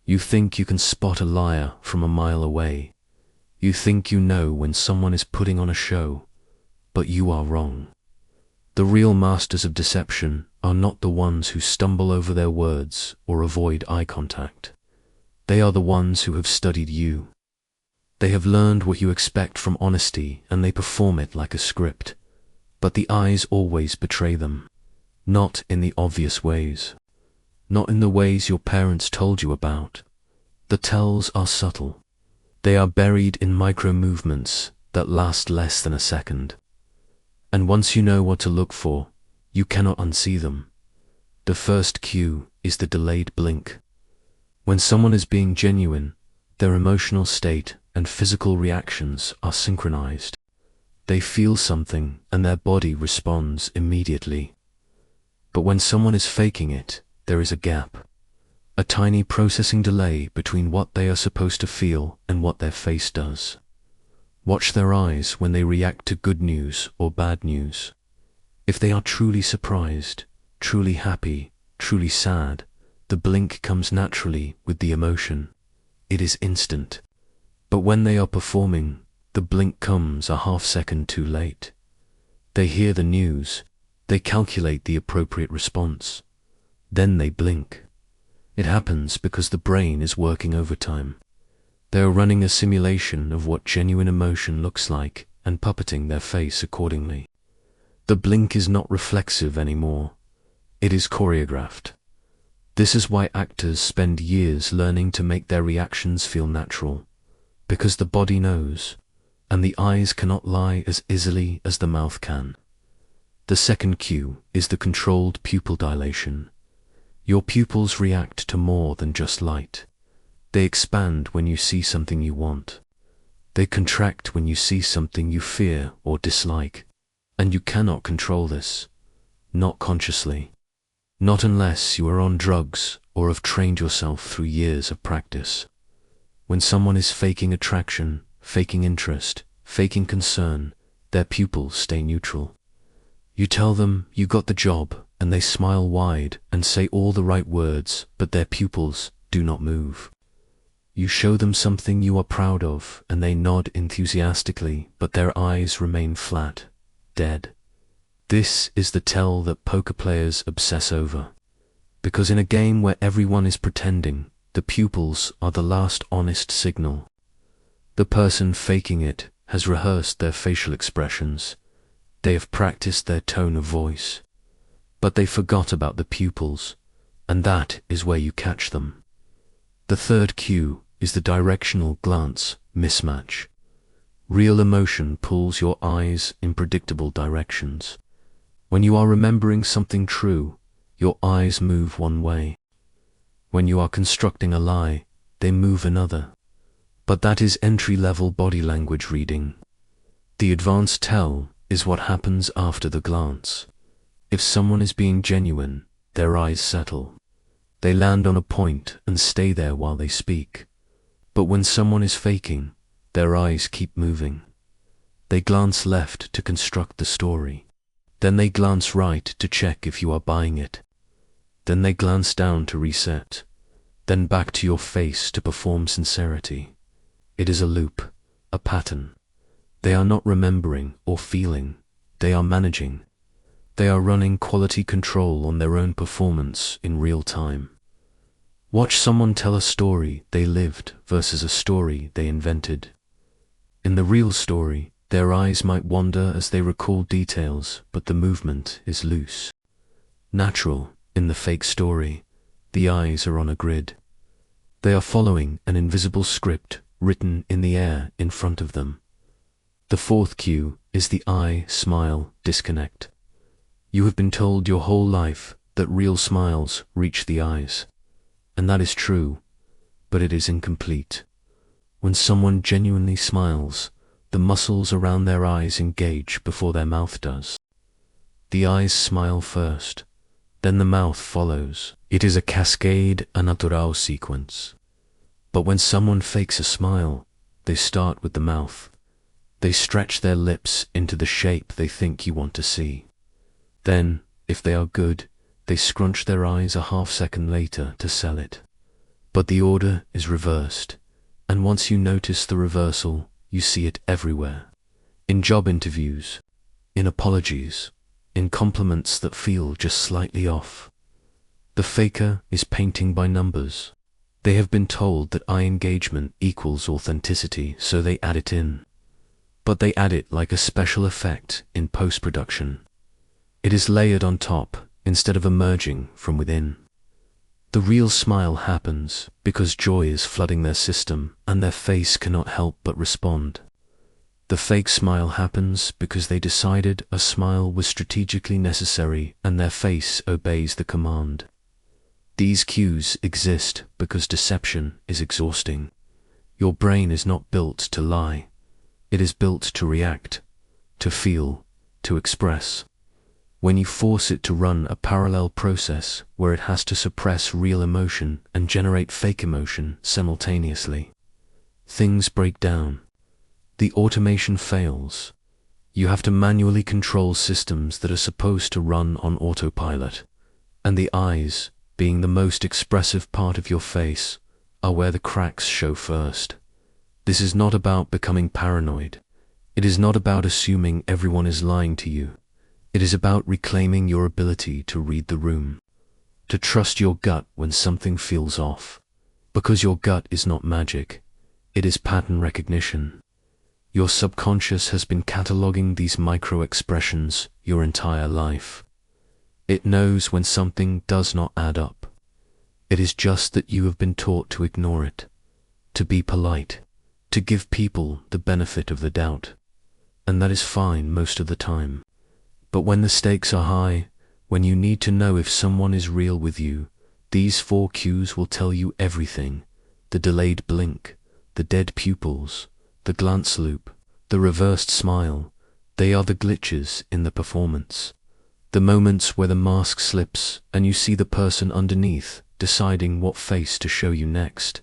You think you can spot a liar from a mile away. You think you know when someone is putting on a show, but you are wrong. The real masters of deception are not the ones who stumble over their words or avoid eye contact. They are the ones who have studied you. They have learned what you expect from honesty and they perform it like a script. But the eyes always betray them. Not in the obvious ways. Not in the ways your parents told you about. The tells are subtle. They are buried in micro-movements that last less than a second. And once you know what to look for, you cannot unsee them. The first cue is the delayed blink. When someone is being genuine, their emotional state and physical reactions are synchronized. They feel something and their body responds immediately. But when someone is faking it, there is a gap. A tiny processing delay between what they are supposed to feel and what their face does. Watch their eyes when they react to good news or bad news. If they are truly surprised, truly happy, truly sad, the blink comes naturally with the emotion. It is instant. But when they are performing, the blink comes a half-second too late. They hear the news, they calculate the appropriate response. Then they blink. It happens because the brain is working overtime. They are running a simulation of what genuine emotion looks like and puppeting their face accordingly. The blink is not reflexive anymore. It is choreographed. This is why actors spend years learning to make their reactions feel natural, because the body knows, and the eyes cannot lie as easily as the mouth can. The second cue is the controlled pupil dilation. Your pupils react to more than just light. They expand when you see something you want. They contract when you see something you fear or dislike. And you cannot control this, not consciously. Not unless you are on drugs or have trained yourself through years of practice. When someone is faking attraction, faking interest, faking concern, their pupils stay neutral. You tell them you got the job and they smile wide and say all the right words, but their pupils do not move. You show them something you are proud of and they nod enthusiastically, but their eyes remain flat, dead. This is the tell that poker players obsess over. Because in a game where everyone is pretending, the pupils are the last honest signal. The person faking it has rehearsed their facial expressions. They have practiced their tone of voice. But they forgot about the pupils, and that is where you catch them. The third cue is the directional glance mismatch. Real emotion pulls your eyes in predictable directions. When you are remembering something true, your eyes move one way. When you are constructing a lie, they move another. But that is entry-level body language reading. The advanced tell is what happens after the glance. If someone is being genuine, their eyes settle. They land on a point and stay there while they speak. But when someone is faking, their eyes keep moving. They glance left to construct the story. Then they glance right to check if you are buying it. Then they glance down to reset. Then back to your face to perform sincerity. It is a loop, a pattern. They are not remembering or feeling. They are managing. They are running quality control on their own performance in real time. Watch someone tell a story they lived versus a story they invented. In the real story, their eyes might wander as they recall details, but the movement is loose. Natural. In the fake story, the eyes are on a grid. They are following an invisible script written in the air in front of them. The fourth cue is the eye-smile disconnect. You have been told your whole life that real smiles reach the eyes. And that is true, but it is incomplete. When someone genuinely smiles, the muscles around their eyes engage before their mouth does. The eyes smile first, then the mouth follows. It is a cascade, a natural sequence. But when someone fakes a smile, they start with the mouth. They stretch their lips into the shape they think you want to see. Then, if they are good, they scrunch their eyes a half-second later to sell it. But the order is reversed, and once you notice the reversal, you see it everywhere. In job interviews, in apologies, in compliments that feel just slightly off. The faker is painting by numbers. They have been told that eye engagement equals authenticity, so they add it in. But they add it like a special effect in post-production. It is layered on top instead of emerging from within. The real smile happens because joy is flooding their system and their face cannot help but respond. The fake smile happens because they decided a smile was strategically necessary and their face obeys the command. These cues exist because deception is exhausting. Your brain is not built to lie. It is built to react, to feel, to express. When you force it to run a parallel process where it has to suppress real emotion and generate fake emotion simultaneously, things break down. The automation fails. You have to manually control systems that are supposed to run on autopilot, and the eyes, being the most expressive part of your face, are where the cracks show first. This is not about becoming paranoid. It is not about assuming everyone is lying to you. It is about reclaiming your ability to read the room, to trust your gut when something feels off. Because your gut is not magic, it is pattern recognition. Your subconscious has been cataloging these micro-expressions your entire life. It knows when something does not add up. It is just that you have been taught to ignore it, to be polite, to give people the benefit of the doubt. And that is fine most of the time. But when the stakes are high, when you need to know if someone is real with you, these 4 cues will tell you everything. The delayed blink, the dead pupils, the glance loop, the reversed smile. They are the glitches in the performance. The moments where the mask slips and you see the person underneath deciding what face to show you next.